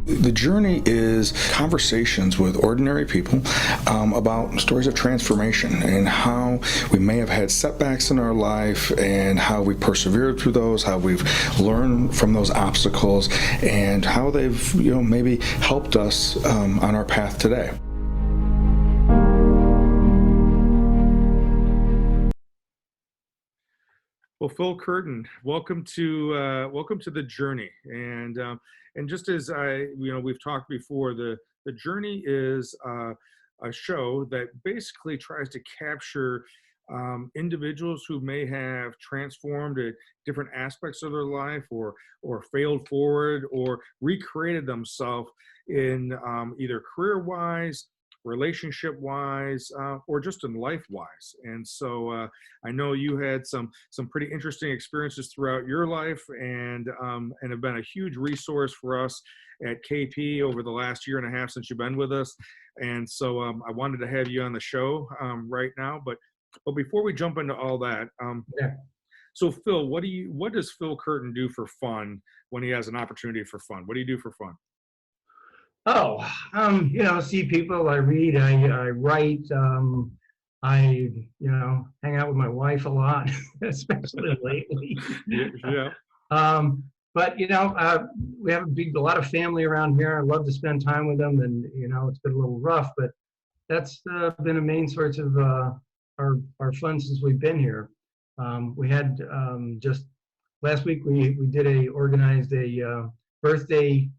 The journey is conversations with ordinary people about stories of transformation and how we may have had setbacks in our life and how we persevered through those, how we've learned from those obstacles, and how they've maybe helped us on our path today. Well, Phil Curtin, welcome to the journey. And just as we've talked before, the journey is a show that basically tries to capture individuals who may have transformed at different aspects of their life, or failed forward, or recreated themselves in either career-wise, relationship-wise, or just in life-wise. And so I know you had some pretty interesting experiences throughout your life, and have been a huge resource for us at KP over the last year and a half since you've been with us. And so I wanted to have you on the show right now. But before we jump into all that, Yeah. so Phil, what does Phil Curtin do for fun when he has an opportunity for fun? What do you do for fun? Oh, see people, I read, I write, I, hang out with my wife a lot, especially lately. Yeah. But, we have a lot of family around here. I love to spend time with them, and, it's been a little rough, but that's been a main source of our fun since we've been here. We had just last week, we organized a birthday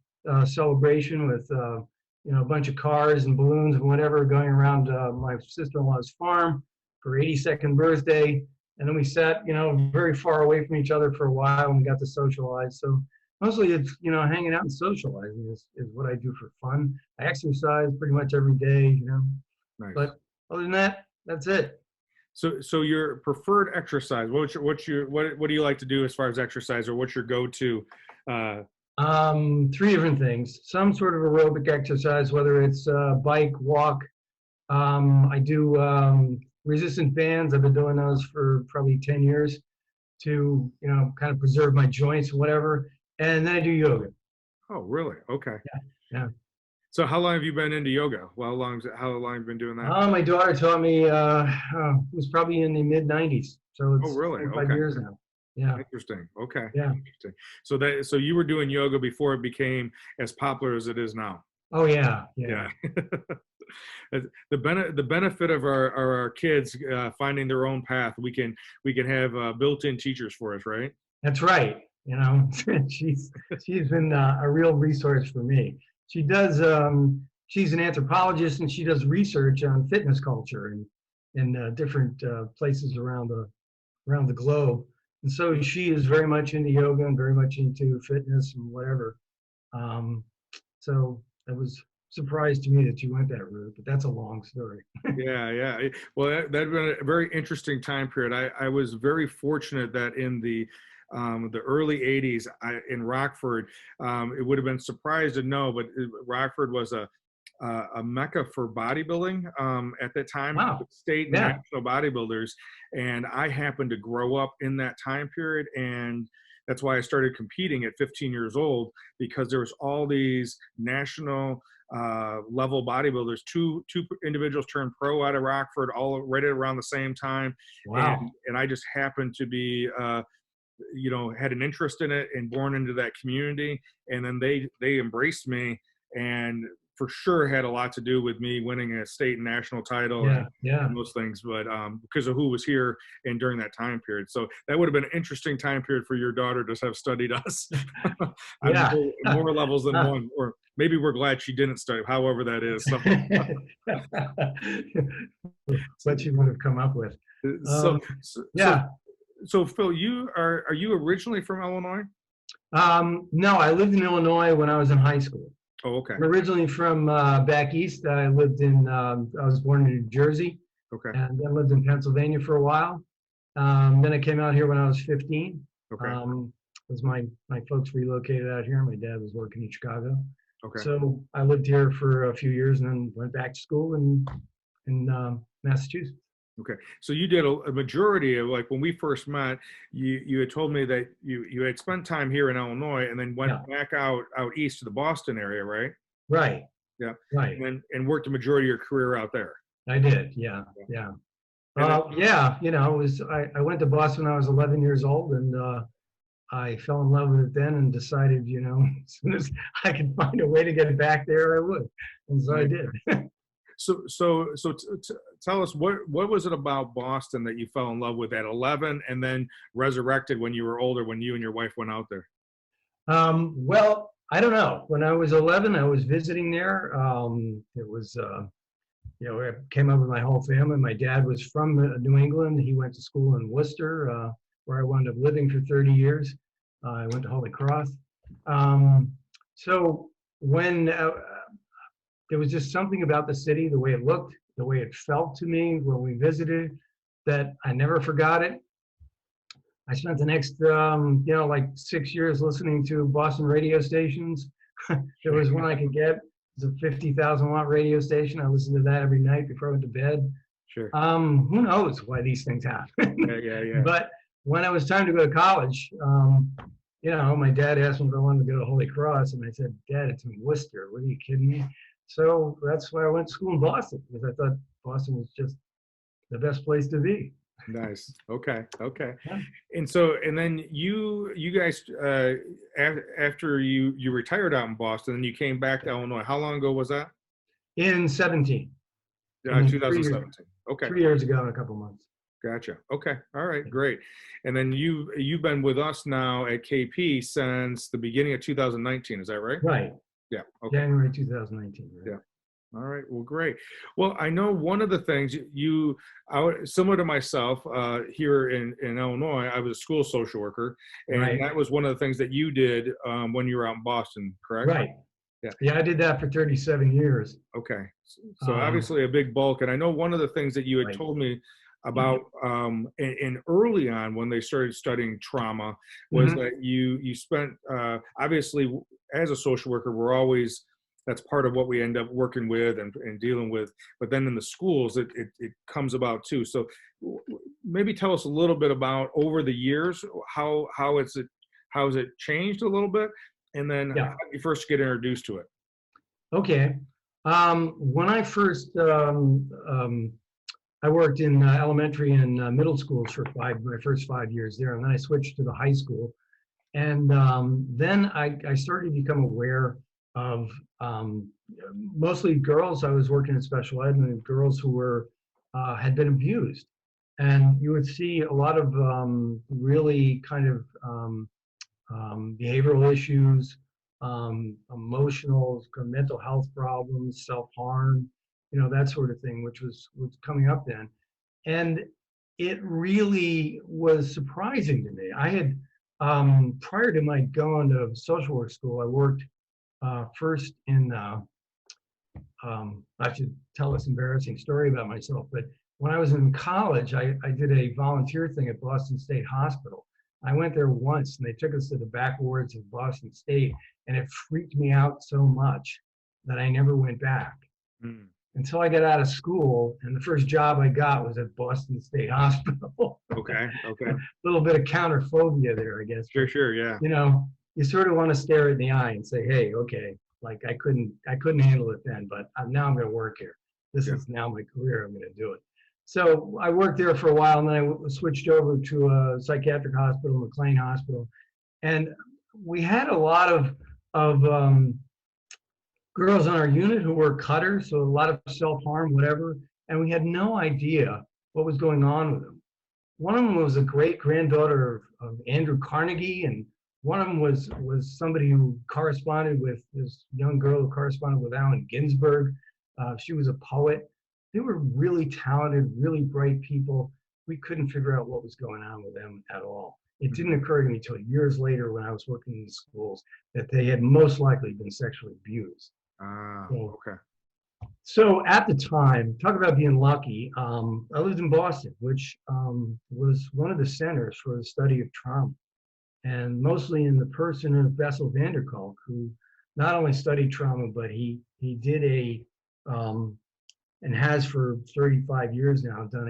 celebration with a bunch of cars and balloons and whatever going around my sister-in-law's farm for 82nd birthday. And then we sat, very far away from each other for a while, and we got to socialize. So mostly it's, hanging out and socializing is what I do for fun. I exercise pretty much every day, Nice. But other than that, that's it. So your preferred exercise, what do you like to do as far as exercise, or what's your go-to? Three different things. Some sort of aerobic exercise, whether it's bike, walk. I do resistant bands. I've been doing those for probably 10 years to, kind of preserve my joints or whatever. And then I do yoga. Oh, really? Okay. Yeah. So how long have you been into yoga? Well, how long have you been doing that? My daughter taught me, it was probably in the mid 90s. So it's really? 5 years now. Yeah. Interesting. Okay. Yeah. Interesting. So you were doing yoga before it became as popular as it is now. Oh yeah. Yeah. The benefit of our kids finding their own path, we can have built-in teachers for us, right? That's right. She's been a real resource for me. She does. She's an anthropologist, and she does research on fitness culture in different places around the globe. And so she is very much into yoga and very much into fitness and whatever. So it was surprised to me that you went that route, but that's a long story. Yeah. Well, that'd been a very interesting time period. I was very fortunate that in the early 80s in Rockford, it would have been surprised to know, but Rockford was a mecca for bodybuilding at that time. Wow. State and national bodybuilders, and I happened to grow up in that time period, and that's why I started competing at 15 years old, because there was all these national level bodybuilders. Two individuals turned pro out of Rockford, all right around the same time. Wow. And I just happened to be had an interest in it and born into that community, and then they embraced me, and for sure had a lot to do with me winning a state and national title and those things, but because of who was here and during that time period. So that would have been an interesting time period for your daughter to have studied us on more levels than one, or maybe we're glad she didn't study, however that is. So. What she would have come up with. So Phil, are you originally from Illinois? No, I lived in Illinois when I was in high school. Oh, okay. I'm originally from back east. I was born in New Jersey. Okay. And then lived in Pennsylvania for a while. Then I came out here when I was 15. Okay. Because my folks relocated out here. My dad was working in Chicago. Okay. So I lived here for a few years and then went back to school in Massachusetts. Okay. So you did a majority of, like, when we first met, you had told me that you had spent time here in Illinois and then went Yeah, back out east to the Boston area, right? right, Yeah. right. And worked the majority of your career out there. I did. Yeah, Yeah. yeah. And then, Yeah, it was, I went to Boston when I was 11 years old, and I fell in love with it then and decided, as soon as I could find a way to get back there, I would. And so I right. did. Tell us, what was it about Boston that you fell in love with at 11 and then resurrected when you were older, when you and your wife went out there? Well, I don't know. When I was 11, I was visiting there. It was, I came up with my whole family. My dad was from New England. He went to school in Worcester, where I wound up living for 30 years. I went to Holy Cross. So when there was just something about the city, the way it looked, the way it felt to me when we visited, that I never forgot it. I spent the next, like 6 years listening to Boston radio stations. There was one I could get. It's a 50,000 watt radio station. I listened to that every night before I went to bed. Sure. Who knows why these things happen? Yeah. But when it was time to go to college, my dad asked me if I wanted to go to Holy Cross, and I said, "Dad, it's in Worcester. What, are you kidding me?" So that's why I went to school in Boston, because I thought Boston was just the best place to be. Nice. Okay. Yeah. And then you guys, after you retired out in Boston and you came back to Illinois, how long ago was that? In 17, I mean, 2017. Okay. 3 years ago in a couple months. Gotcha. Okay. All right. Great. And then you've been with us now at KP since the beginning of 2019. Is that right? Right. Yeah. Okay. January 2019. Right? Yeah. All right. Well, great. Well, I know one of the things similar to myself, here in Illinois, I was a school social worker, and Right. that was one of the things that you did when you were out in Boston, correct? Right. Yeah. Yeah, I did that for 37 years. Okay. So obviously a big bulk, and I know one of the things that you had Right. told me about, and early on when they started studying trauma, was Mhm. that you spent, obviously as a social worker, that's part of what we end up working with and dealing with. But then in the schools, it comes about too. So maybe tell us a little bit about, over the years, how has it changed a little bit, and then Yeah. how did you first get introduced to it? Okay. When I first, I worked in elementary and middle schools for my first 5 years there, and then I switched to the high school. And then I started to become aware of mostly girls. I was working in special ed, and girls who had been abused. And you would see a lot of really kind of behavioral issues, emotional, mental health problems, self-harm, that sort of thing, which was coming up then. And it really was surprising to me. I had, prior to my going to social work school, I worked first in, I should tell this embarrassing story about myself, but when I was in college, I did a volunteer thing at Boston State Hospital. I went there once, and they took us to the back wards of Boston State, and it freaked me out so much that I never went back Mm. until I got out of school. And the first job I got was at Boston State Hospital. Okay. A little bit of counterphobia there, I guess. Sure. Yeah. You sort of want to stare it in the eye and say, "Hey, okay, like I couldn't handle it then, but now I'm going to work here. This is now my career. I'm going to do it." So I worked there for a while, and then I switched over to a psychiatric hospital, McLean Hospital, and we had a lot of girls on our unit who were cutters, so a lot of self-harm, whatever, and we had no idea what was going on with them. One of them was a great granddaughter of Andrew Carnegie, and one of them was somebody who corresponded with this young girl who corresponded with Allen Ginsberg. She was a poet. They were really talented, really bright people. We couldn't figure out what was going on with them at all. It didn't occur to me until years later, when I was working in the schools, that they had most likely been sexually abused. Okay. So at the time, talk about being lucky, I lived in Boston, which was one of the centers for the study of trauma, and mostly in the person of Bessel van der Kolk, who not only studied trauma, but he did and has for 35 years now, done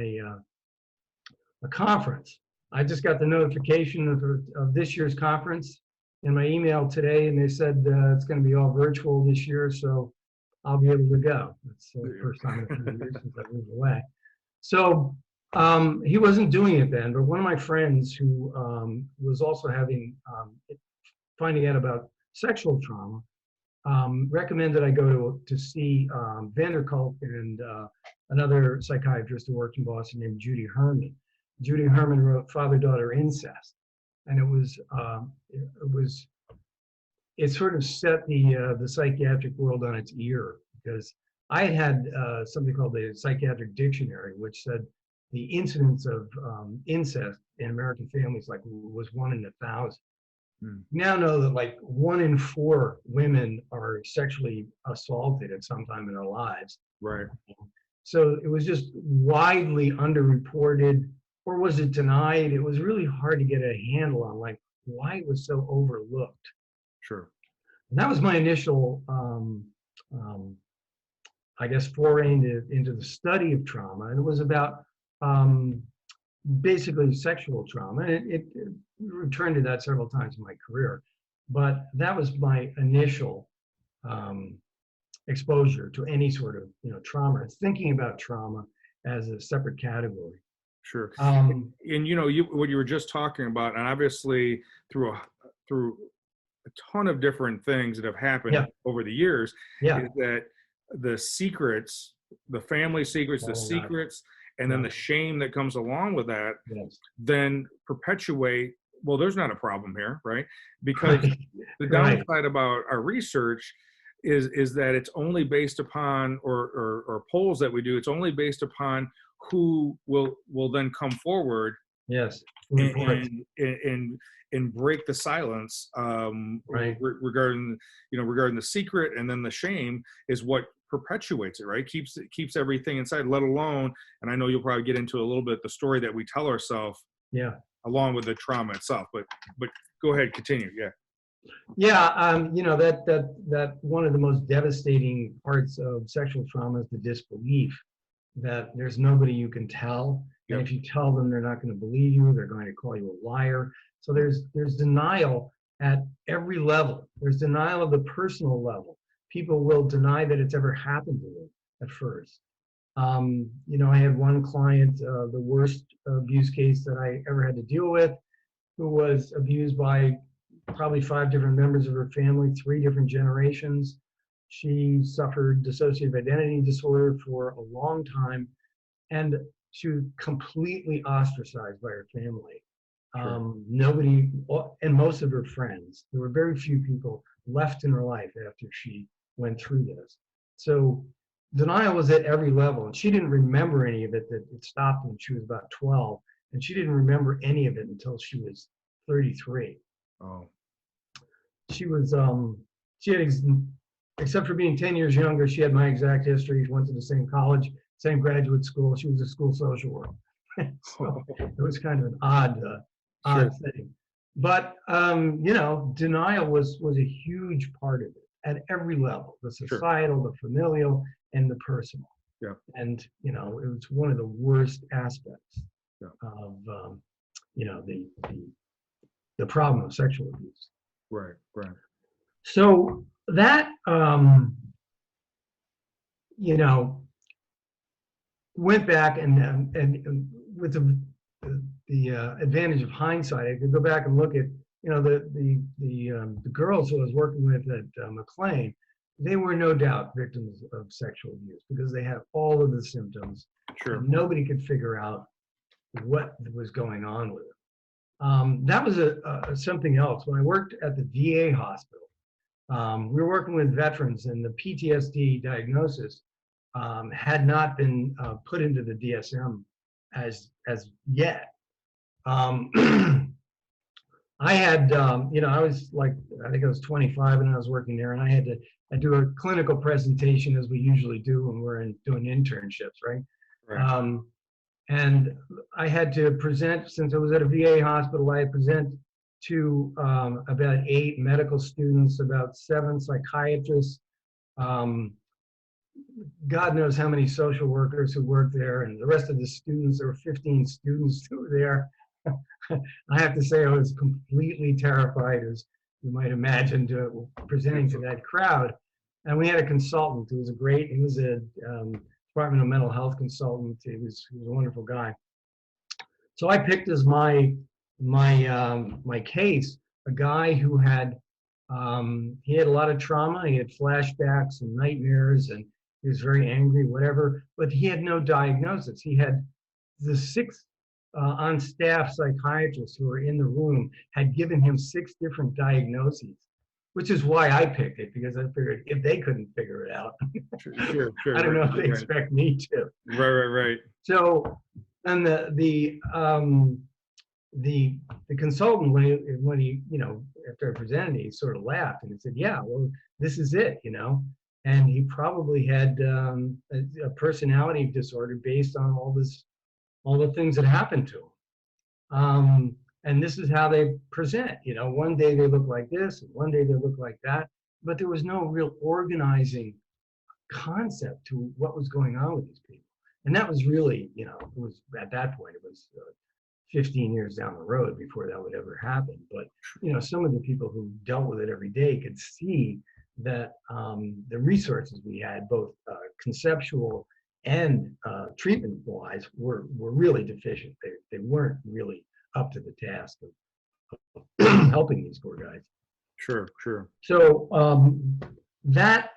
a conference. I just got the notification of this year's conference in my email today, and they said it's going to be all virtual this year, so I'll be able to go. It's the first time in a few years since I moved away. So he wasn't doing it then, but one of my friends who was also finding out about sexual trauma recommended I go to see Vanderkolk and another psychiatrist who worked in Boston named Judy Herman. Judy Herman wrote Father-Daughter Incest, and it sort of set the psychiatric world on its ear, because I had something called the Psychiatric Dictionary, which said the incidence of incest in American families was 1 in 1,000. Now know that 1 in 4 women are sexually assaulted at some time in their lives. Right. So it was just widely underreported, or was it denied? It was really hard to get a handle on why it was so overlooked. Sure. And that was my initial, I guess, foray into the study of trauma, and it was about basically sexual trauma. And it returned to that several times in my career, but that was my initial exposure to any sort of trauma. It's thinking about trauma as a separate category. Sure. And what you were just talking about, and obviously through a ton of different things that have happened over the years, is that the secrets, the family secrets, and then the shame that comes along with that, then perpetuate, well, there's not a problem here, right? Because the downside about our research is that it's only based upon, or polls that we do, it's only based upon who will then come forward and break the silence regarding the secret, and then the shame is what perpetuates it, right? Keeps everything inside, let alone, and I know you'll probably get into a little bit the story that we tell ourselves along with the trauma itself, but go ahead, continue. That one of the most devastating parts of sexual trauma is the disbelief that there's nobody you can tell. And if you tell them, they're not going to believe you. They're going to call you a liar. So there's denial at every level. There's denial of the personal level. People will deny that it's ever happened to them at first. I had one client, the worst abuse case that I ever had to deal with, who was abused by probably 5 different members of her family, 3 different generations. She suffered dissociative identity disorder for a long time, and she was completely ostracized by her family. Nobody, and most of her friends, there were very few people left in her life after she went through this. So denial was at every level, and she didn't remember any of it. That it stopped when she was about 12, and she didn't remember any of it until she was 33. Oh. She was, she had, except for being 10 years younger, she had my exact history. She went to the same college, same graduate school. She was a school social worker. So it was kind of an odd thing. But, denial was a huge part of it at every level, the societal, the familial, and the personal. Yeah. And, it was one of the worst aspects of, the problem of sexual abuse. Right. So that, went back and with the advantage of hindsight, I could go back and look at, the girls who I was working with at McLean. They were no doubt victims of sexual abuse because they had all of the symptoms. Sure. Nobody could figure out what was going on with it. That was something else. When I worked at the VA hospital, we were working with veterans, and the PTSD diagnosis had not been put into the DSM as yet. I had, I was I think I was 25 and I was working there, and I had to do a clinical presentation, as we usually do when we're doing internships, right? And I had to present, since I was at a VA hospital, I had to present to about 8 medical students, about 7 psychiatrists, God knows how many social workers who worked there, and the rest of the students. There were 15 students who were there. I have to say, I was completely terrified, as you might imagine, presenting to that crowd. And we had a consultant who was he was a Department of Mental Health consultant. He was a wonderful guy. So I picked as my case a guy who had he had a lot of trauma. He had flashbacks and nightmares, and he was very angry, whatever. But he had no diagnosis. He had the 6 on-staff psychiatrists who were in the room had given him 6 different diagnoses, which is why I picked it, because I figured if they couldn't figure it out, Sure. I don't know if they expect me to. Right. So, and the consultant, when he after I presented, he sort of laughed and he said, "Yeah, well, this is it, And he probably had a personality disorder based on all the things that happened to him. And this is how they present. One day they look like this, and one day they look like that. But there was no real organizing concept to what was going on with these people. And that was really, it was at that point, it was 15 years down the road before that would ever happen. But, some of the people who dealt with it every day could see that the resources we had, both conceptual and treatment-wise, were really deficient. They weren't really up to the task of helping these poor guys. Sure. So that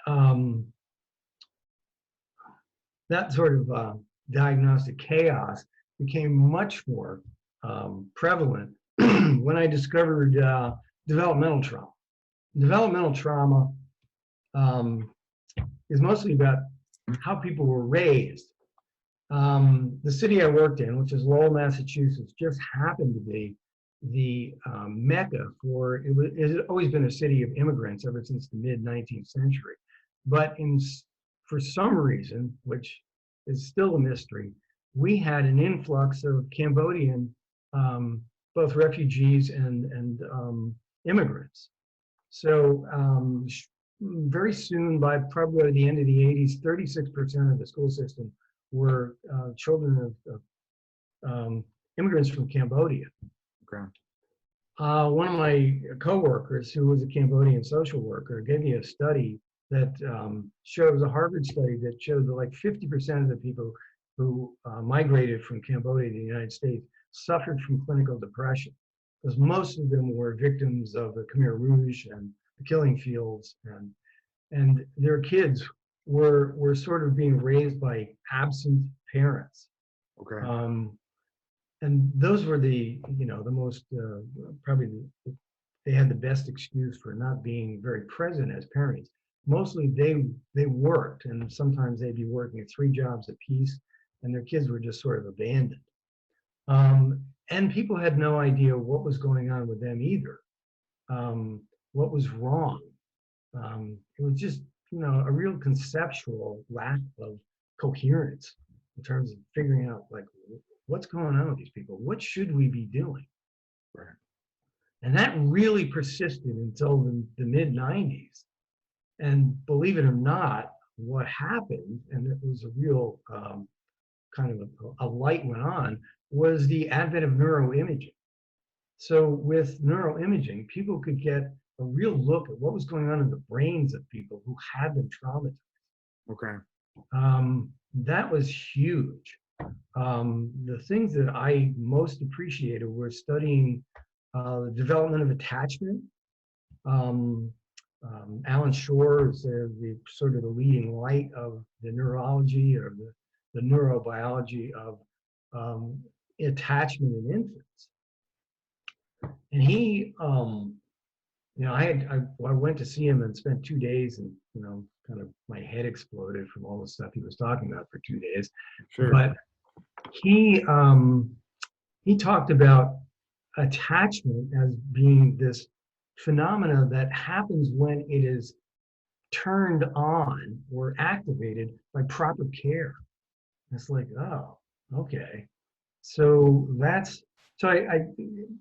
sort of diagnostic chaos became much more prevalent when I discovered developmental trauma. Developmental trauma is mostly about how people were raised. The city I worked in, which is Lowell, Massachusetts, just happened to be the mecca for, it has always been a city of immigrants ever since the mid-19th century. But for some reason, which is still a mystery, we had an influx of Cambodian, both refugees and immigrants. So very soon, by probably the end of the 80s, 36% of the school system were children of immigrants from Cambodia. Okay. One of my coworkers, who was a Cambodian social worker, gave me a study that shows, a Harvard study that showed that like 50% of the people who migrated from Cambodia to the United States suffered from clinical depression, because most of them were victims of the Khmer Rouge and the killing fields, and their kids were sort of being raised by absent parents. Okay. And those were the most probably they had the best excuse for not being very present as parents. Mostly they worked, and sometimes they'd be working 3 jobs apiece, and their kids were just sort of abandoned. And people had no idea what was going on with them either. What was wrong? It was just a real conceptual lack of coherence in terms of figuring out like what's going on with these people. What should we be doing? Right. And that really persisted until the mid-90s. And believe it or not, what happened, and it was a real kind of a light went on, was the advent of neuroimaging. So with neuroimaging, people could get a real look at what was going on in the brains of people who had been traumatized. Okay. That was huge. The things that I most appreciated were studying the development of attachment. Alan Shore is the sort of the leading light of the neurology or the neurobiology of attachment in infants. And he, I went to see him and spent 2 days, and kind of my head exploded from all the stuff he was talking about for 2 days. Sure. But he talked about attachment as being this phenomena that happens when it is turned on or activated by proper care. It's like, oh, okay. So I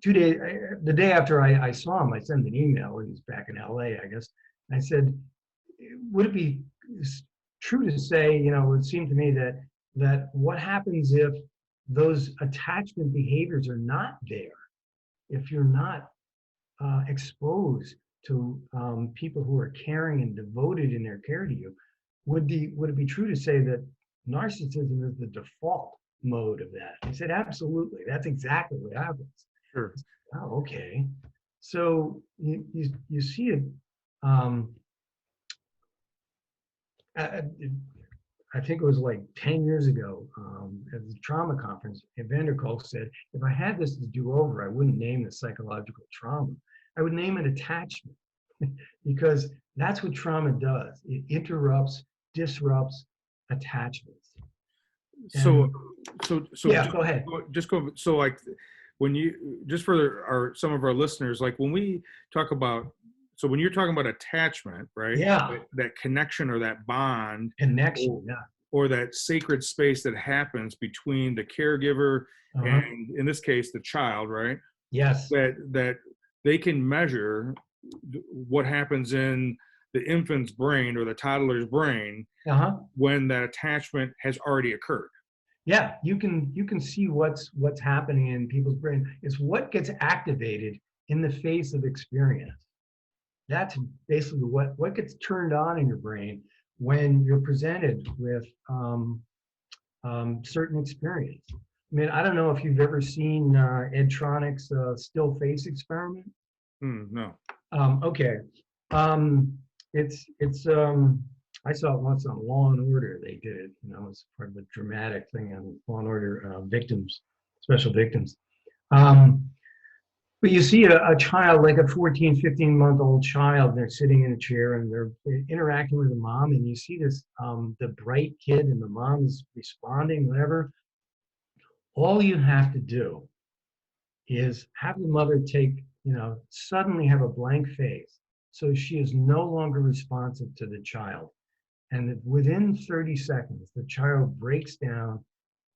2 days, the day after I saw him, I sent him an email, and he's back in LA, I guess. And I said, would it be true to say, it would seem to me that what happens if those attachment behaviors are not there, if you're not exposed to people who are caring and devoted in their care to you, would it be true to say that narcissism is the default mode of that? I said, absolutely. That's exactly what happens. Sure. Oh, okay. So you see it. Um, I think it was like 10 years ago at the trauma conference, Evander Kolk said, if I had this to do over, I wouldn't name it psychological trauma. I would name it attachment because that's what trauma does. It interrupts, disrupts attachments. So, yeah, just, go ahead. Just go. So, like, when you just for some of our listeners, like when we talk about, so when you're talking about attachment, right? Yeah. That connection or that bond, Connection. or that sacred space that happens between the caregiver and, in this case, the child, right? Yes. That they can measure what happens in the infant's brain or the toddler's brain when that attachment has already occurred. Yeah, you can see what's happening in people's brain. It's what gets activated in the face of experience. That's basically what gets turned on in your brain when you're presented with certain experience. I mean, I don't know if you've ever seen Ed Tronick's still face experiment. No. Okay. It's I saw it once on Law and Order. They did it. It's part of a dramatic thing on Law and Order victims, special victims. But you see a child, like a 14, 15-month-old child, they're sitting in a chair and they're interacting with the mom, and you see this, the bright kid, and the mom is responding, whatever. All you have to do is have the mother suddenly have a blank face, so she is no longer responsive to the child. And within 30 seconds, the child breaks down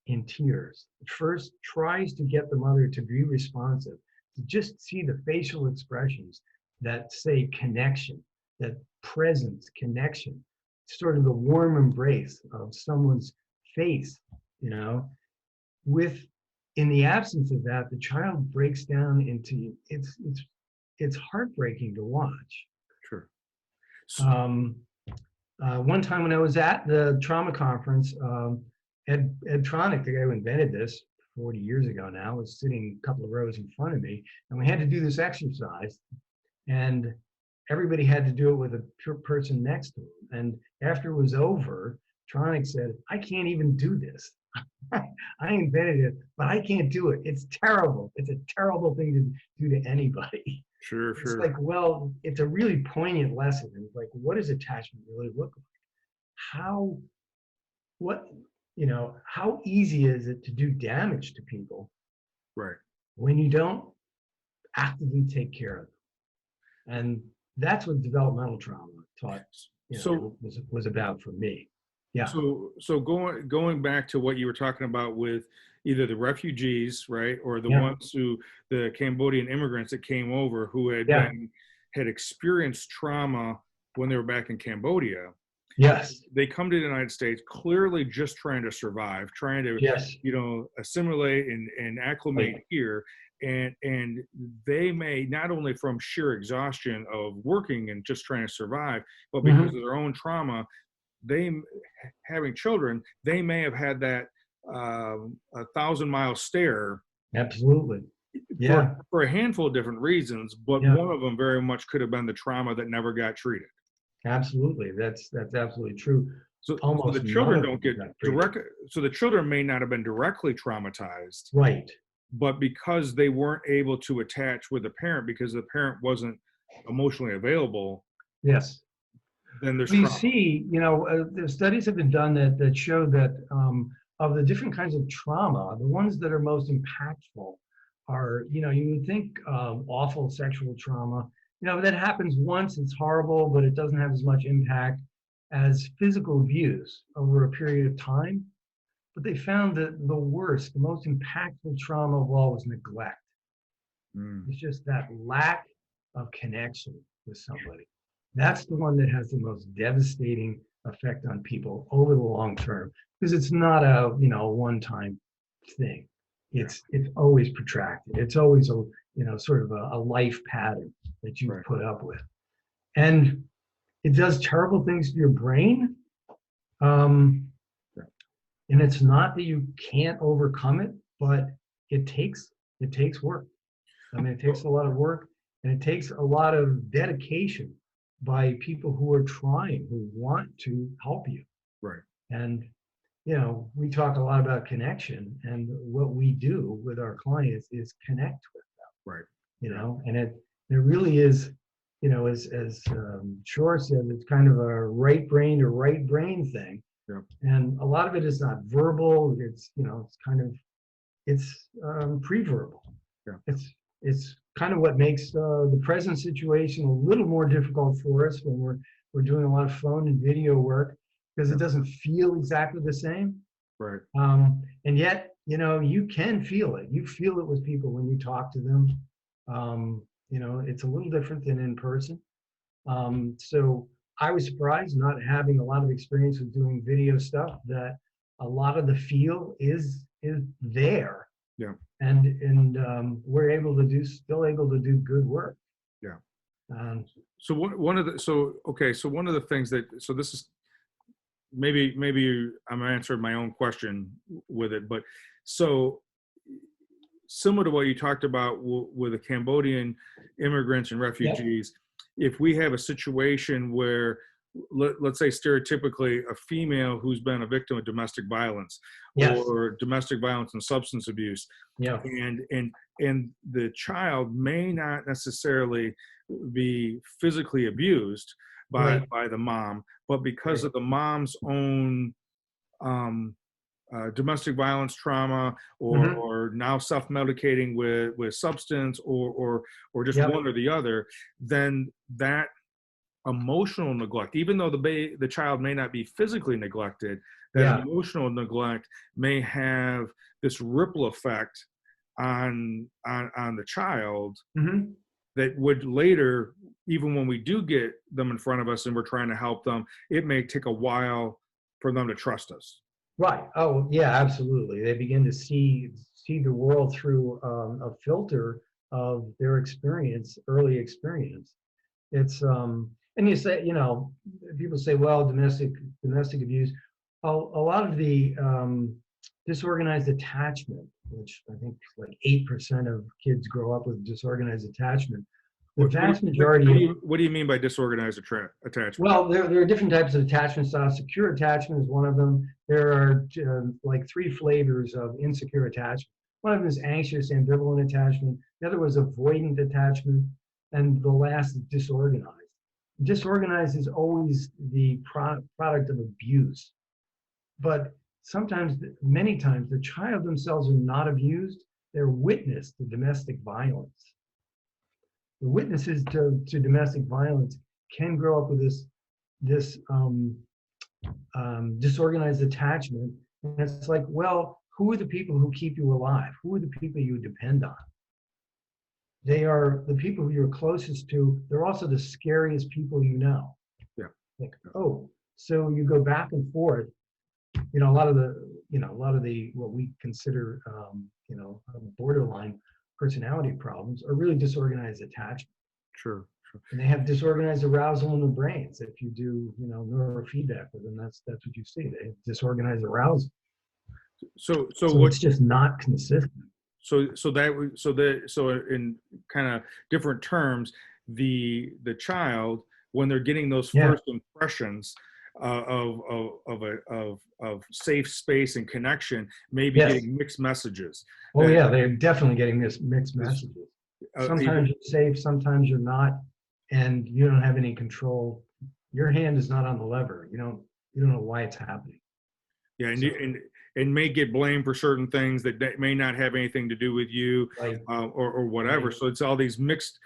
in tears. First, tries to get the mother to be responsive, to just see the facial expressions that say connection, that presence, connection, sort of the warm embrace of someone's face, in the absence of that, the child breaks down into, it's heartbreaking to watch. Sure. One time when I was at the trauma conference, Ed Tronick, the guy who invented this 40 years ago now, was sitting a couple of rows in front of me, and we had to do this exercise, and everybody had to do it with a person next to him. And after it was over, Tronick said, I can't even do this. I invented it, but I can't do it. It's terrible. It's a terrible thing to do to anybody. Sure. It's like, well, it's a really poignant lesson. It's like, what does attachment really look like? How easy is it to do damage to people, right, when you don't actively take care of them? And that's what developmental trauma taught, was about for me. Yeah. So going back to what you were talking about with either the refugees, right, or the ones the Cambodian immigrants that came over who had experienced trauma when they were back in Cambodia. Yes. They come to the United States clearly just trying to survive, trying to assimilate and acclimate here. And they may, not only from sheer exhaustion of working and just trying to survive, but because of their own trauma, having children, they may have had that 1,000-mile stare. Absolutely. Yeah. For a handful of different reasons, but one of them very much could have been the trauma that never got treated. Absolutely. That's absolutely true. So the children don't get direct. So the children may not have been directly traumatized. Right. But because they weren't able to attach with the parent because the parent wasn't emotionally available. Yes. Then there's we see, the studies have been done that show that of the different kinds of trauma, the ones that are most impactful are, you would think awful sexual trauma, that happens once, it's horrible, but it doesn't have as much impact as physical abuse over a period of time. But they found that the worst, the most impactful trauma of all was neglect. It's just that lack of connection with somebody. That's the one that has the most devastating effect on people over the long term, because it's not a one-time thing. It's always protracted. It's always a sort of a life pattern that you Right. put up with, and it does terrible things to your brain. Um, and it's not that you can't overcome it, but it takes work. I mean, it takes a lot of work, and it takes a lot of dedication by people who are trying, who want to help you. Right. And we talk a lot about connection, and what we do with our clients is connect with them. Right. And it really is, as Shore said, it's kind of a right brain to right brain thing. Yeah. And a lot of it is not verbal. It's it's kind of pre-verbal. Yeah. It's kind of what makes the present situation a little more difficult for us when we're doing a lot of phone and video work, because it doesn't feel exactly the same. Right. And yet, you can feel it. You feel it with people when you talk to them. It's a little different than in person. So I was surprised, not having a lot of experience with doing video stuff, that a lot of the feel is there. Yeah. And we're still able to do good work. Yeah. So one of the things this is maybe I'm answering my own question with it, but so similar to what you talked about with the Cambodian immigrants and refugees, if we have a situation where, let's say stereotypically, a female who's been a victim of domestic violence or domestic violence and substance abuse, and the child may not necessarily be physically abused by the mom, but because of the mom's own domestic violence trauma, or now self-medicating with substance, or just one or the other, then that emotional neglect, even though the child may not be physically neglected, that emotional neglect may have this ripple effect on the child, that would later, even when we do get them in front of us and we're trying to help them, it may take a while for them to trust us. Right. Oh, yeah, absolutely. They begin to see the world through a filter of their experience, early experience. It's and you say, people say, well, domestic abuse. A lot of the disorganized attachment, which I think like 8% of kids grow up with disorganized attachment. The vast majority. What do you mean by disorganized attachment? Well, there are different types of attachment styles. Secure attachment is one of them. There are like 3 flavors of insecure attachment. One of them is anxious, ambivalent attachment. The other was avoidant attachment. And the last is disorganized. Disorganized is always the product of abuse. But many times, the child themselves are not abused. They're witness to domestic violence. The witnesses to domestic violence can grow up with this disorganized attachment. And it's like, well, who are the people who keep you alive? Who are the people you depend on? They are the people who you're closest to. They're also the scariest people you know. Yeah. Like, oh, so you go back and forth. A lot of the what we consider borderline personality problems are really disorganized attachment. Sure. And they have disorganized arousal in the brains. If you do, neurofeedback with them, that's what you see. They have disorganized arousal. So it's just not consistent. So in kind of different terms, the child, when they're getting those first impressions of safe space and connection, may be getting mixed messages. Oh yeah, they're definitely getting mixed messages. Sometimes you're safe, sometimes you're not, and you don't have any control. Your hand is not on the lever. You don't know why it's happening. Yeah, and may get blamed for certain things that may not have anything to do with you, or whatever. Right. So it's all these mixed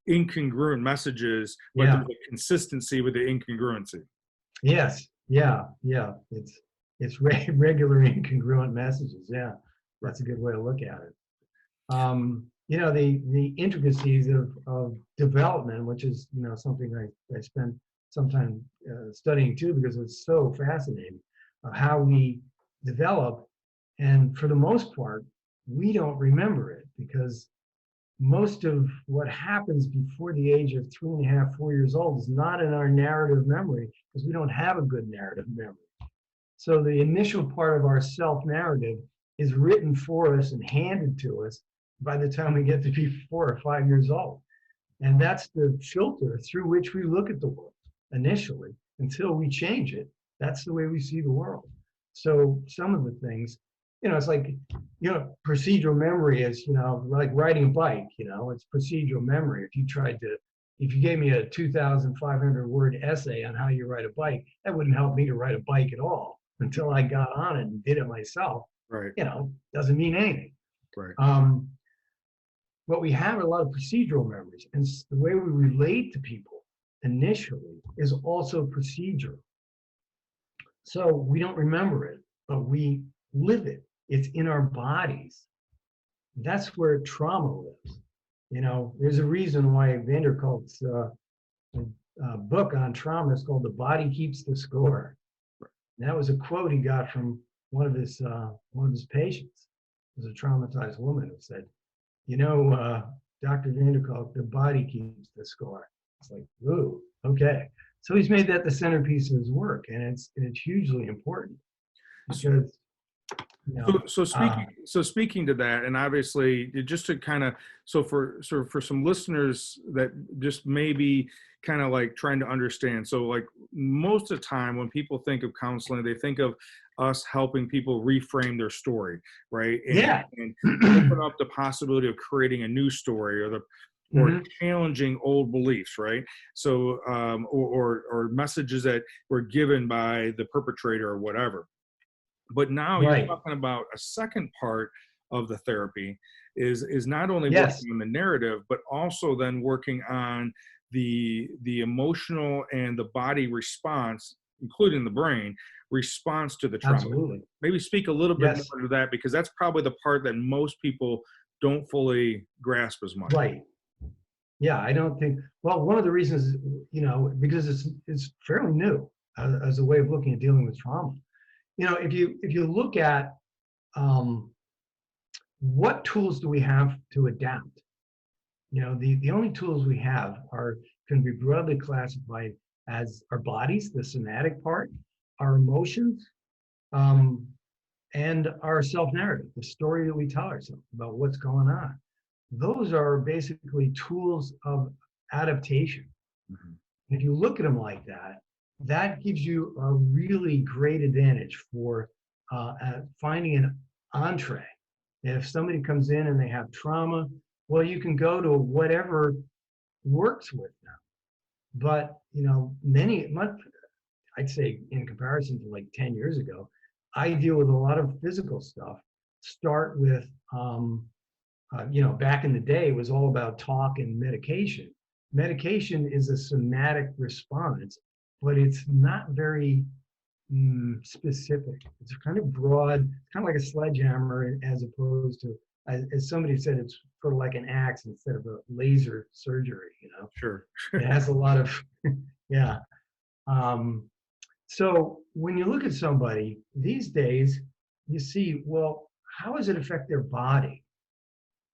incongruent messages, but there's a consistency with the incongruency. Yes. Yeah. It's regular incongruent messages. Yeah, that's a good way to look at it. The intricacies of development, which is something I spent sometime studying too, because it's so fascinating of how we develop. And for the most part, we don't remember it, because most of what happens before the age of 3.5, 4 years old is not in our narrative memory, because we don't have a good narrative memory. So the initial part of our self-narrative is written for us and handed to us by the time we get to be 4 or 5 years old. And that's the filter through which we look at the world initially. Until we change it, that's the way we see the world. So some of the things, it's like, procedural memory is, like riding a bike, it's procedural memory. If you gave me a 2,500 word essay on how you ride a bike, that wouldn't help me to ride a bike at all until I got on it and did it myself. Right. Doesn't mean anything. Right. But we have a lot of procedural memories, and the way we relate to people initially is also procedural. So we don't remember it, but we live it. It's in our bodies. That's where trauma lives. There's a reason why Van der Kolk's book on trauma is called "The Body Keeps the Score." And that was a quote he got from one of his patients. It was a traumatized woman who said, Dr. Van der Kolk, the body keeps the score. It's like, ooh, okay. So he's made that the centerpiece of his work, and it's hugely important, because So speaking to that, and obviously just to kind of, for some listeners that just maybe kind of like trying to understand. So like most of the time when people think of counseling, they think of us helping people reframe their story, right? And open up the possibility of creating a new story, or challenging old beliefs, right? So, or messages that were given by the perpetrator or whatever. But now you're talking about a second part of the therapy is not only working on the narrative, but also then working on the emotional and the body response, including the brain response to the trauma. Absolutely. Maybe speak a little bit more to that, because that's probably the part that most people don't fully grasp as much. Right. Yeah, I don't think. Well, one of the reasons, because it's fairly new as a way of looking at dealing with trauma. If you look at what tools do we have to adapt? The only tools we have can be broadly classified as our bodies, the somatic part, our emotions, and our self-narrative, the story that we tell ourselves about what's going on. Those are basically tools of adaptation. Mm-hmm. And if you look at them like that, that gives you a really great advantage for finding an entree. If somebody comes in and they have trauma, well, you can go to whatever works with them. But, I'd say in comparison to like 10 years ago, I deal with a lot of physical stuff. Start with, back in the day, it was all about talk and medication. Medication is a somatic response, but it's not very specific. It's kind of broad, kind of like a sledgehammer, as opposed to, as somebody said, it's sort of like an axe instead of a laser surgery, Sure. It has a lot of, yeah. So when you look at somebody these days, you see, well, how does it affect their body?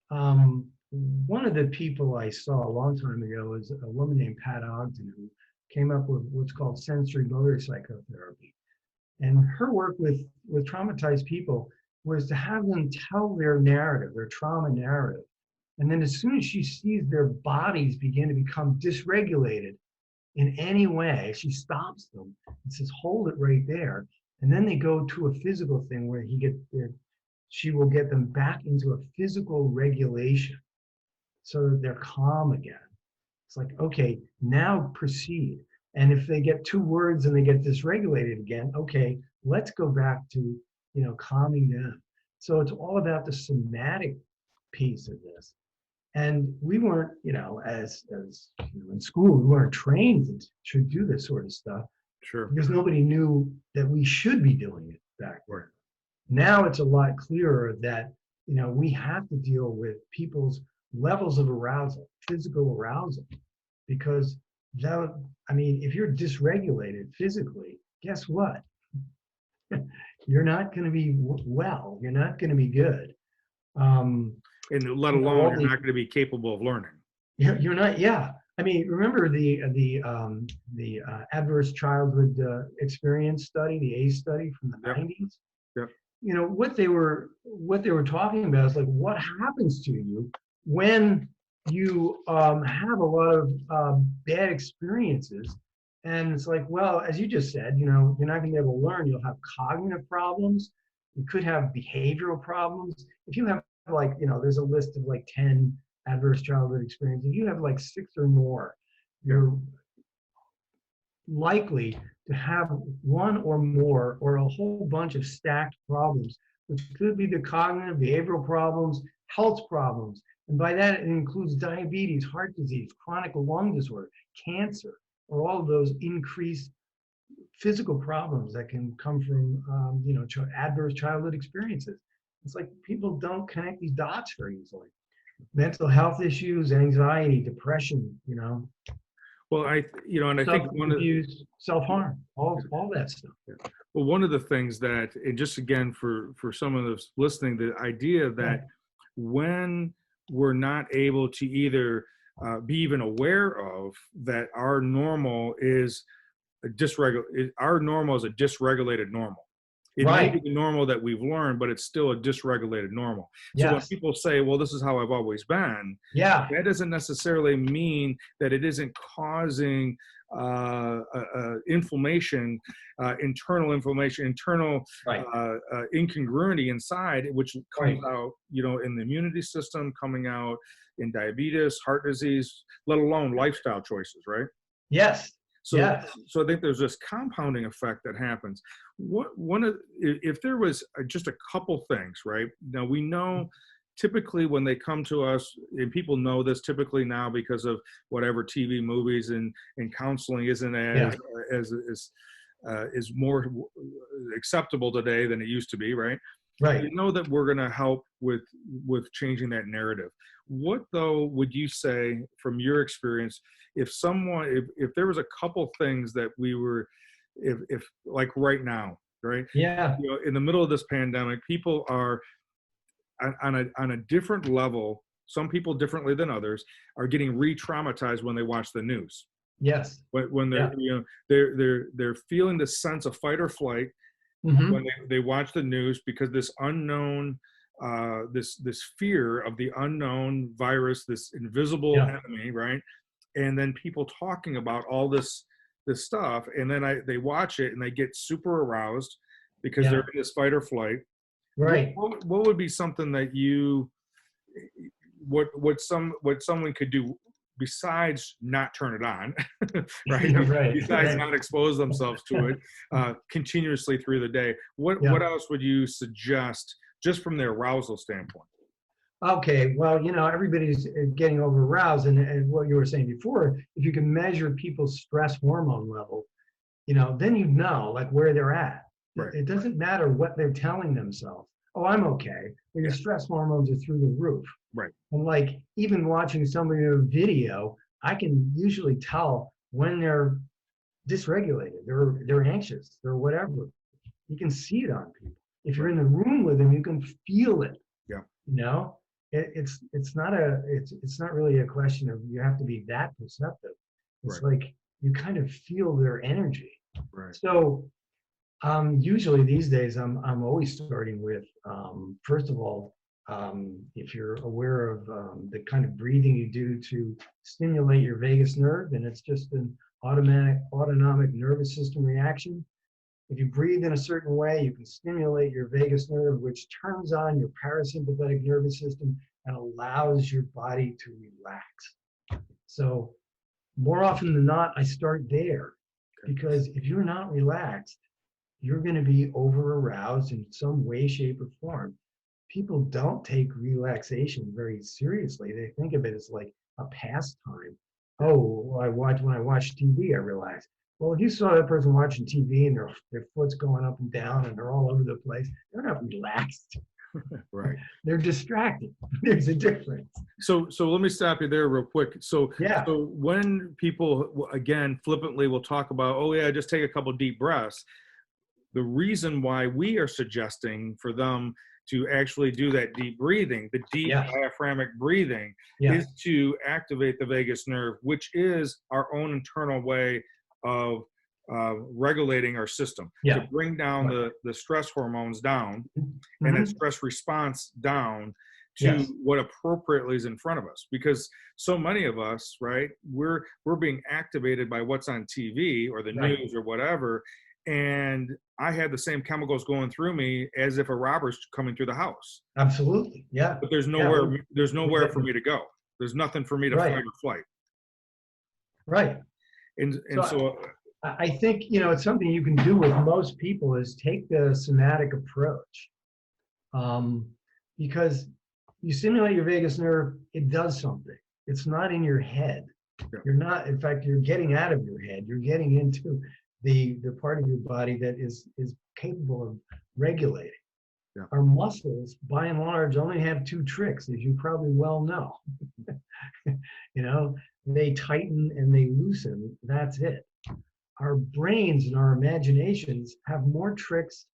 One of the people I saw a long time ago is a woman named Pat Ogden, who came up with what's called sensory motor psychotherapy. And her work with traumatized people was to have them tell their narrative, their trauma narrative. And then as soon as she sees their bodies begin to become dysregulated in any way, she stops them and says, hold it right there. And then they go to a physical thing where she will get them back into a physical regulation so that they're calm again. It's like, okay, now proceed. And if they get 2 words and they get dysregulated again, okay, let's go back to, calming down. So it's all about the somatic piece of this. And we weren't, as in school, we weren't trained to do this sort of stuff. Sure. Because nobody knew that we should be doing it back then. Now it's a lot clearer that, we have to deal with people's levels of arousal, physical arousal, because that, I mean, if you're dysregulated physically, guess what? You're not going to be well. You're not going to be good. And let You know, alone all you're the not going to be capable of learning. you're not. Yeah. I mean, remember the adverse childhood experience study, the ACE study from the Yep. 90s. Yep. You know what they were talking about is like what happens to you when you have a lot of bad experiences. And it's like, well, as you just said, you know, you're not going to be able to learn. You'll have cognitive problems. You could have behavioral problems. If you have like, you know, there's a list of like 10 adverse childhood experiences. If you have like 6 or more, you're likely to have one or more or a whole bunch of stacked problems, which could be the cognitive, behavioral problems, health problems. And by that, it includes diabetes, heart disease, chronic lung disorder, cancer, or all of those increased physical problems that can come from, you know, adverse childhood experiences. It's like people don't connect these dots very easily. Mental health issues, anxiety, depression, you know, Well, and I think substance abuse, self-harm, all that stuff. well, one of the things that, and just again for some of those listening, the idea that when we're not able to either be even aware of that our normal is our normal is a dysregulated normal. It may be Right. the normal that we've learned, but it's still a dysregulated normal. So when Yes. people say, well, this is how I've always been, Yeah. that doesn't necessarily mean that it isn't causing inflammation, internal inflammation, internal Right. incongruity inside, which Right. comes out, in the immunity system, coming out in diabetes, heart disease, let alone lifestyle choices, right? Yes. So, Yes. so I think there's this compounding effect that happens. If there was just a couple things, right? Now we know typically when they come to us, and people know this typically now because of whatever TV, movies, and counseling isn't Yeah. is more acceptable today than it used to be, right? Right. You know that we're going to help with changing that narrative. What though would you say from your experience, if there was a couple things that we were, if like right now, right, Yeah. in the middle of this pandemic, people are on a different level. Some people differently than others are getting re-traumatized when they watch the news. Yes. When they're Yeah. they're feeling the sense of fight or flight when Mm-hmm. they watch the news, because this unknown, this fear of the unknown virus, this invisible Yeah. enemy, right? And then people talking about all this stuff, and then they watch it and they get super aroused because they're Yeah. in this fight or flight. Right. What would be something that what someone could do besides not turn it on, right? Right. Besides Right. not expose themselves to it continuously through the day. What Yeah. else would you suggest just from the arousal standpoint? Okay. Well, you know, everybody's getting over aroused, and what you were saying before, if you can measure people's stress hormone level, you know, then you know like where they're at. Right. It doesn't matter what they're telling themselves. Oh, I'm okay. But your stress hormones are through the roof. Right. And like even watching somebody on a video, I can usually tell when they're dysregulated, they're anxious, they're whatever. You can see it on people. If you're in the room with them, you can feel it. Yeah. You know, it's not really a question of you have to be that perceptive. It's Right. like you kind of feel their energy. Right. So usually these days, I'm always starting with first of all, if you're aware of the kind of breathing you do to stimulate your vagus nerve, and it's just an autonomic nervous system reaction. If you breathe in a certain way, you can stimulate your vagus nerve, which turns on your parasympathetic nervous system and allows your body to relax. So more often than not, I start there, because if you're not relaxed, you're going to be over aroused in some way, shape, or form. People don't take relaxation very seriously. They think of it as like a pastime. Oh, well, when I watch TV, I realize. Well, if you saw that person watching TV and their foot's going up and down and they're all over the place, they're not relaxed. Right. They're distracted. There's a difference. So let me stop you there real quick. So Yeah. when people again flippantly will talk about, oh yeah, just take a couple deep breaths. The reason why we are suggesting for them to actually do that deep breathing, the deep Yes. diaphragmatic breathing, Yes. is to activate the vagus nerve, which is our own internal way of regulating our system, Yeah. to bring down Right. the stress hormones down and Mhm. that stress response down to Yes. what appropriately is in front of us. Because so many of us, right, we're being activated by what's on TV or the Right. news or whatever, and I had the same chemicals going through me as if a robber's coming through the house. Absolutely. Yeah. But there's Yeah. nowhere for me to go. There's nothing for me to Right. fight or flight. Right. And So so I think, it's something you can do with most people is take the somatic approach. Because you stimulate your vagus nerve, it does something. It's not in your head. Yeah. You're not, in fact, you're getting out of your head. You're getting into the part of your body that is capable of regulating. Yeah. Our muscles, by and large, only have two tricks, as you probably well know. They tighten and they loosen. That's it. Our brains and our imaginations have more tricks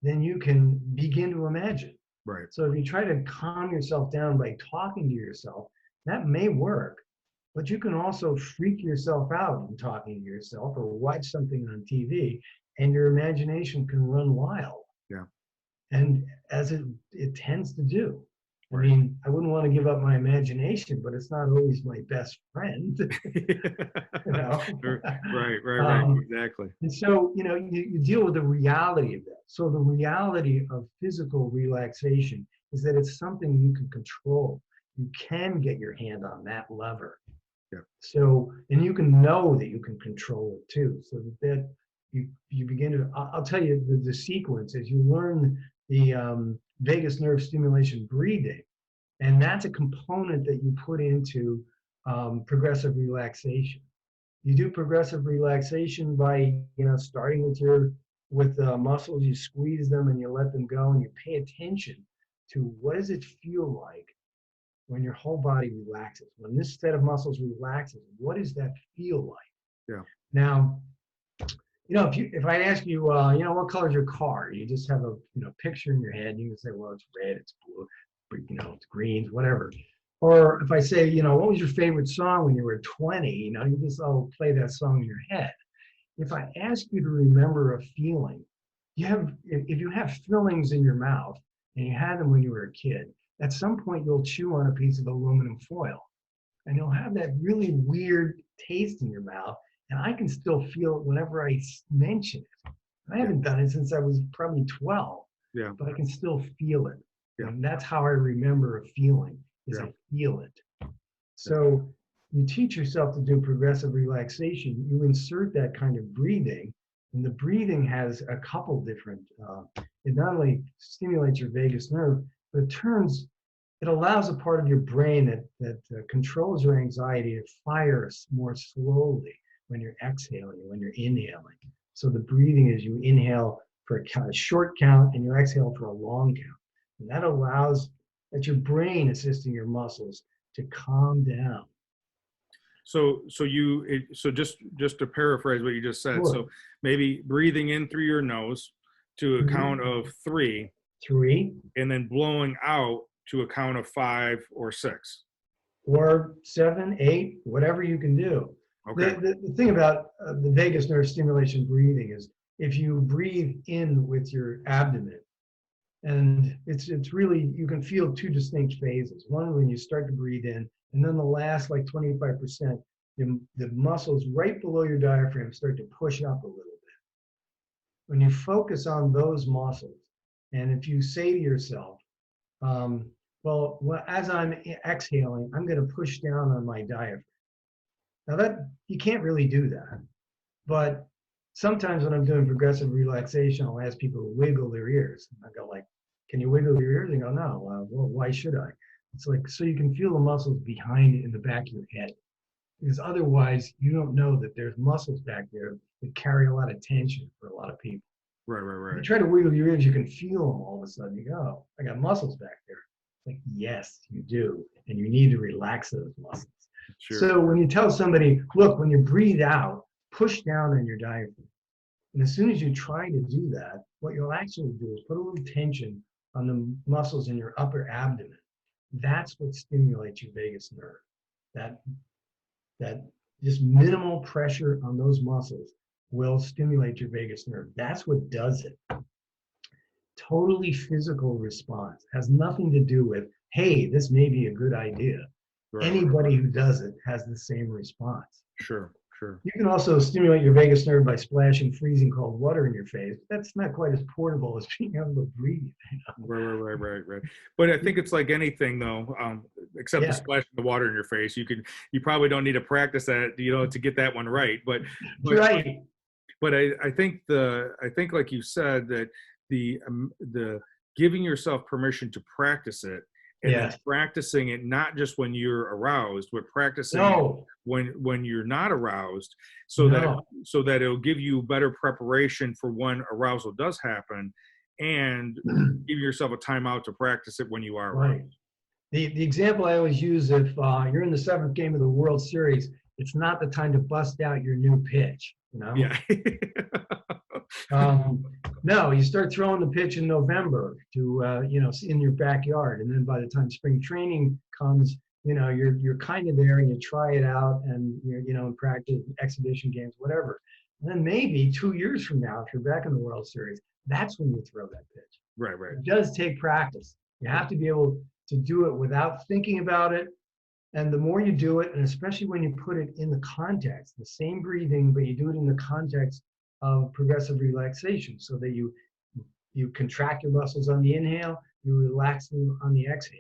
than you can begin to imagine. right. So if you try to calm yourself down by talking to yourself, that may work, but you can also freak yourself out in talking to yourself or watch something on TV and your imagination can run wild. Yeah. And as it tends to do. Right. I mean, I wouldn't want to give up my imagination, but it's not always my best friend. Right. Exactly. And so, you deal with the reality of that. So the reality of physical relaxation is that it's something you can control. You can get your hand on that lever. Yeah. So, and you can know that you can control it too. So that you begin to, I'll tell you the sequence as you learn the vagus nerve stimulation breathing. And that's a component that you put into progressive relaxation. You do progressive relaxation by, starting with muscles, you squeeze them and you let them go and you pay attention to what does it feel like when your whole body relaxes. When this set of muscles relaxes, what does that feel like? Yeah. Now, if I ask you, what color is your car? You just have a, picture in your head and you can say, well, it's red, it's blue, it's greens, whatever. Or if I say, what was your favorite song when you were 20? You just play that song in your head. If I ask you to remember a feeling, if you have fillings in your mouth and you had them when you were a kid, at some point you'll chew on a piece of aluminum foil and you'll have that really weird taste in your mouth. And I can still feel it whenever I mention it. I haven't done it since I was probably 12, Yeah. but I can still feel it. Yeah. And that's how I remember a feeling, is Yeah. I feel it. So you teach yourself to do progressive relaxation. You insert that kind of breathing, and the breathing has a couple different, it not only stimulates your vagus nerve, but it allows a part of your brain that controls your anxiety to fire more slowly when you're exhaling and when you're inhaling. So the breathing is you inhale for a short count and you exhale for a long count. And that allows that your brain assisting your muscles to calm down. So just to paraphrase what you just said, Sure. so maybe breathing in through your nose to a count of 3, and then blowing out to a count of 5 or 6. Or 7, 8, whatever you can do. Okay. The thing about the vagus nerve stimulation breathing is if you breathe in with your abdomen, and it's really, you can feel two distinct phases. One, when you start to breathe in, and then the last like 25%, the muscles right below your diaphragm start to push up a little bit. When you focus on those muscles, and if you say to yourself, well, as I'm exhaling, I'm going to push down on my diaphragm. Now that you can't really do that, but sometimes when I'm doing progressive relaxation, I'll ask people to wiggle their ears. I go like, can you wiggle your ears? They go, no. Well, why should I? It's like, so you can feel the muscles behind it in the back of your head. Because otherwise, you don't know that there's muscles back there that carry a lot of tension for a lot of people. Right. You try to wiggle your ears, you can feel them all of a sudden. You go, oh, I got muscles back there. Like, yes, you do. And you need to relax those muscles. Sure. So when you tell somebody, look, when you breathe out, push down on your diaphragm. And as soon as you try to do that, what you'll actually do is put a little tension on the muscles in your upper abdomen. That's what stimulates your vagus nerve. That just minimal pressure on those muscles will stimulate your vagus nerve. That's what does it. Totally physical response. Has nothing to do with, hey, this may be a good idea. Anybody who does it has the same response. Sure. You can also stimulate your vagus nerve by splashing freezing cold water in your face. That's not quite as portable as being able to breathe. Right. But I think it's like anything, though, except the splashing the water in your face. You probably don't need to practice that, to get that one right. But right. But I think like you said, that the giving yourself permission to practice it, and then practicing it not just when you're aroused, but practicing it when you're not aroused, so that it'll give you better preparation for when arousal does happen, and give yourself a timeout to practice it when you are aroused. The example I always use, if you're in the 7th game of the World Series, it's not the time to bust out your new pitch. Yeah. No, you start throwing the pitch in November to in your backyard, and then by the time spring training comes, you're kind of there and you try it out, and in practice, exhibition games, whatever. And then maybe 2 years from now, if you're back in the World Series, that's when you throw that pitch. Right. It does take practice. You have to be able to do it without thinking about it. And the more you do it, and especially when you put it in the context, the same breathing, but you do it in the context of progressive relaxation, so that you contract your muscles on the inhale, you relax them on the exhale.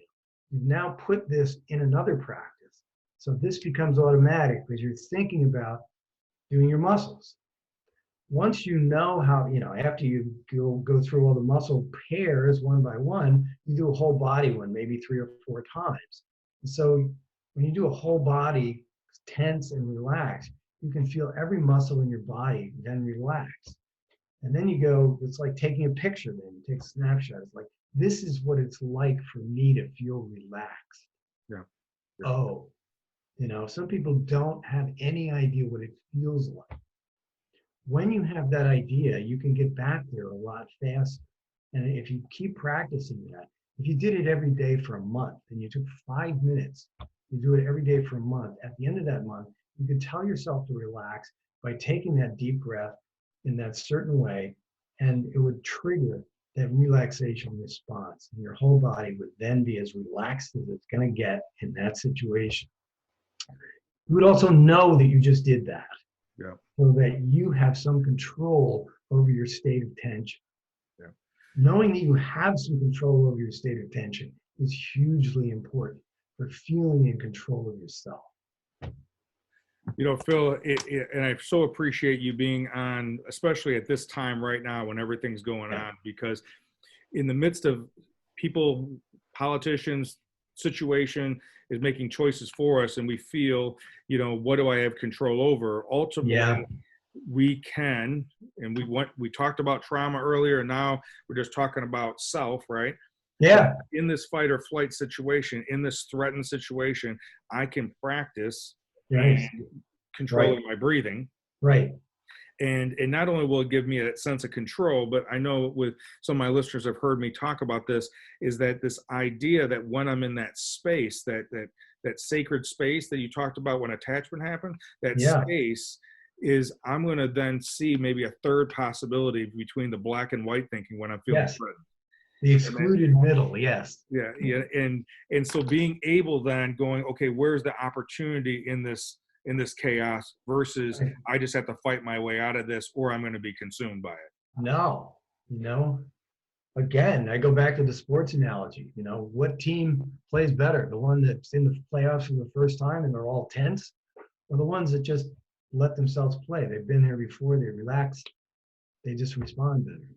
You've now put this in another practice. So this becomes automatic because you're thinking about doing your muscles. Once you know how, after you go through all the muscle pairs one by one, you do a whole body one, maybe 3 or 4 times. And so when you do a whole body tense and relax, you can feel every muscle in your body then relax. And then you go, it's like taking a picture then, you take a snapshot. It's like, this is what it's like for me to feel relaxed. Yeah. Oh, some people don't have any idea what it feels like. When you have that idea, you can get back there a lot faster. And if you keep practicing that, if you did it every day for a month and you took 5 minutes, you do it every day for a month, at the end of that month, you can tell yourself to relax by taking that deep breath in that certain way, and it would trigger that relaxation response. And your whole body would then be as relaxed as it's going to get in that situation. You would also know that you just did that. Yeah. So that you have some control over your state of tension. Yeah. Knowing that you have some control over your state of tension is hugely important for feeling in control of yourself. Phil, and I so appreciate you being on, especially at this time right now when everything's going on, because in the midst of people, politicians, situation is making choices for us, and we feel, what do I have control over? Ultimately, we can, and we talked about trauma earlier, and now we're just talking about self, right? Yeah. But in this fight or flight situation, in this threatened situation, I can practice controlling my breathing. Right. And not only will it give me a sense of control, but I know with some of my listeners have heard me talk about this, is that this idea that when I'm in that space, that sacred space that you talked about when attachment happened, that space is, I'm going to then see maybe a third possibility between the black and white thinking when I'm feeling threatened. The excluded middle, yes. Yeah. And so being able then going, okay, where's the opportunity in this chaos versus I just have to fight my way out of this, or I'm going to be consumed by it. No, again, I go back to the sports analogy. What team plays better? The one that's in the playoffs for the first time and they're all tense, or the ones that just let themselves play? They've been here before, they relax, they just respond better.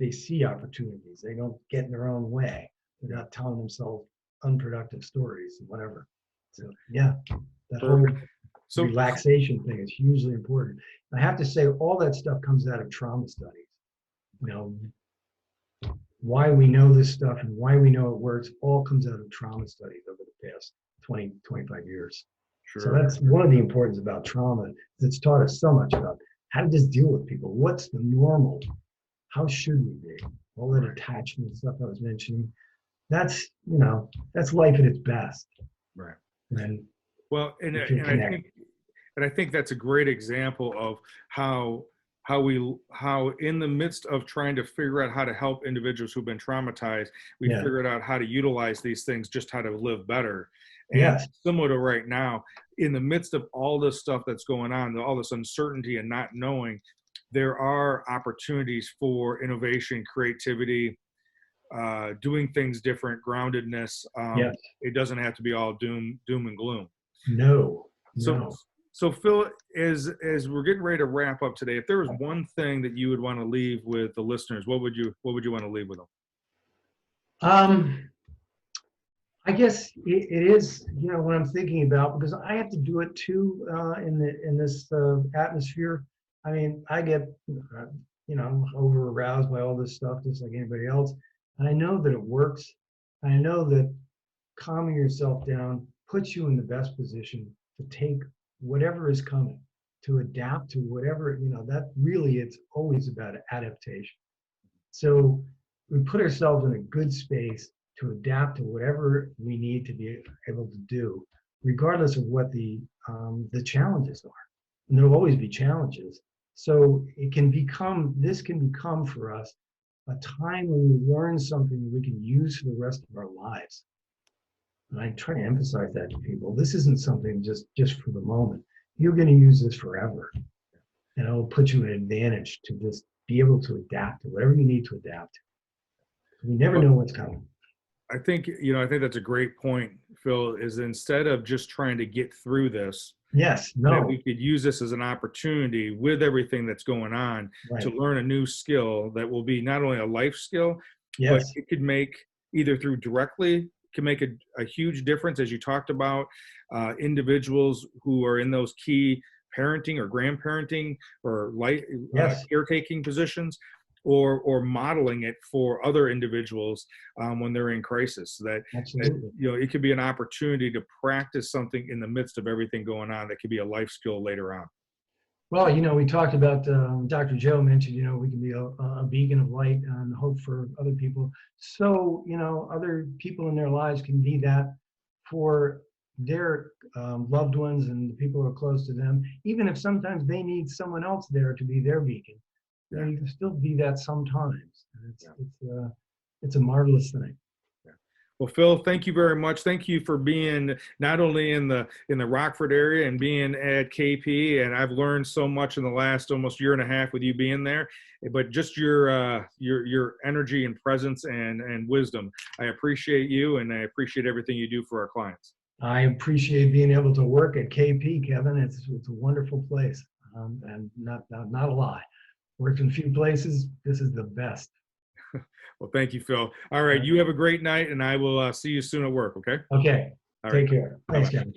They see opportunities. They don't get in their own way. They're not telling themselves unproductive stories and whatever. So that whole relaxation thing is hugely important. I have to say, all that stuff comes out of trauma studies. you know, why we know this stuff and why we know it works all comes out of trauma studies over the past 20, 25 years. So Sure. that's one of the importance about trauma. It's taught us so much about how to just deal with people. What's the normal? How should we be? All that attachment stuff I was mentioning. That's, you know, that's life at its best. Right. And Well, and you can and I connect. think and I think that's a great example of how in the midst of trying to figure out how to help individuals who've been traumatized, we Yeah. figured out how to utilize these things, just how to live better. And Yes. similar to right now, in the midst of all this stuff that's going on, all this uncertainty and not knowing, there are opportunities for innovation, creativity, doing things different, groundedness. Yes. It doesn't have to be all doom and gloom. No. So, No. so Phil, as we're getting ready to wrap up today, if there was one thing that you would want to leave with the listeners, what would you want to leave with them? I guess it is, you know, what I'm thinking about, because I have to do it too in this atmosphere. I mean, I get, you know, over aroused by all this stuff, just like anybody else. And I know that it works. And I know that calming yourself down puts you in the best position to take whatever is coming, to adapt to whatever, you know, that really, it's always about adaptation. So we put ourselves in a good space to adapt to whatever we need to be able to do, regardless of what the challenges are. And there will always be challenges. So this can become for us a time when we learn something that we can use for the rest of our lives. And I try to emphasize that to people. This isn't something just for the moment. You're going to use this forever. And it will put you at an advantage to just be able to adapt to whatever you need to adapt to. We never know what's coming. I think that's a great point, Phil, is instead of just trying to get through this, Yes, that no, we could use this as an opportunity with everything that's going on right. to learn a new skill that will be not only a life skill, but Yes, it could make either through directly can make a huge difference, as you talked about, individuals who are in those key parenting or grandparenting or yes, caretaking positions, or modeling it for other individuals when they're in crisis. That absolutely. you know, it could be an opportunity to practice something in the midst of everything going on that could be a life skill later on. Well, you know, we talked about, Dr. Joe mentioned, you know, we can be a beacon of light and hope for other people. So, you know, other people in their lives can be that for their loved ones and the people who are close to them, even if sometimes they need someone else there to be their beacon. You know, you can still be that sometimes. And it's a marvelous thing. Well, Phil, thank you very much. Thank you for being not only in the Rockford area and being at KP, and I've learned so much in the last almost year and a half with you being there. But just your energy and presence and wisdom, I appreciate you, and I appreciate everything you do for our clients. I appreciate being able to work at KP, Kevin. It's a wonderful place, and not a lie. Worked in a few places. This is the best. Well, thank you, Phil. All right, you have a great night, and I will see you soon at work, okay? Okay, All take right. care. Thanks, Bye-bye. Kevin.